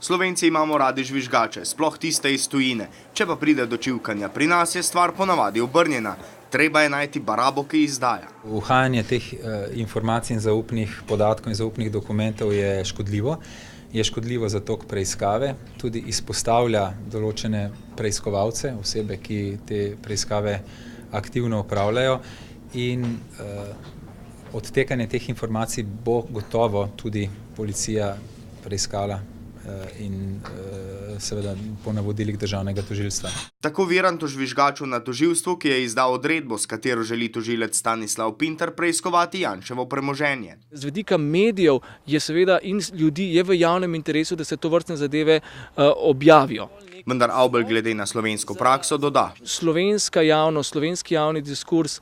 Slovenci imamo radi žvižgače, sploh tiste iz tujine. Če pa pride do čivkanja pri nas, je stvar ponavadi obrnjena. Treba je najti barabo, ki izdaja. Uhajanje teh informacij in zaupnih podatkov in zaupnih dokumentov je škodljivo. Je škodljivo za tok preiskave, tudi izpostavlja določene preiskovalce, osebe, ki te preiskave aktivno upravljajo, in odtekanje teh informacij bo gotovo tudi policija preiskala in seveda po navodilih državnega tožilstva. Tako Virantu Žvižgaču na tožilstvu, ki je izdal odredbo, s katero želi tožilec Stanislav Pintar preiskovati Janševo premoženje. Z vidika medijev je seveda in ljudi je v javnem interesu, da se tovrstne zadeve objavijo. Vendar Avbelj glede na slovensko prakso doda: Slovenska javnost, slovenski javni diskurs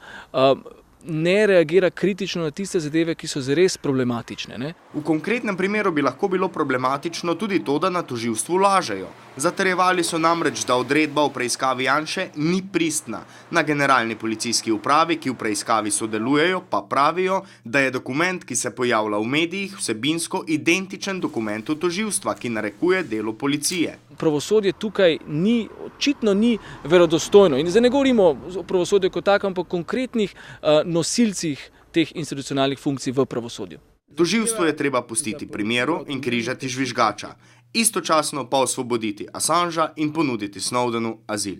ne reagira kritično na tiste zadeve, ki so zares problematične, ne? V konkretnem primeru bi lahko bilo problematično tudi to, da na tožilstvu lažejo. Zatrjevali so namreč, da odredba o preiskavi Janše ni pristna. Na generalni policijski upravi, ki v preiskavi sodelujejo, pa pravijo, da je dokument, ki se pojavlja v medijih, vsebinsko identičen dokumentu tožilstva, ki narekuje delo policije. Pravosodje tukaj očitno ni verodostojno. In zdaj ne govorimo o pravosodju kot takem, ampak o konkretnih nosilcih teh institucionalnih funkcij v pravosodju. Tožilstvo je treba pustiti pri miru in križati žvižgača, istočasno pa osvoboditi Assangea in ponuditi Snowdenu azil.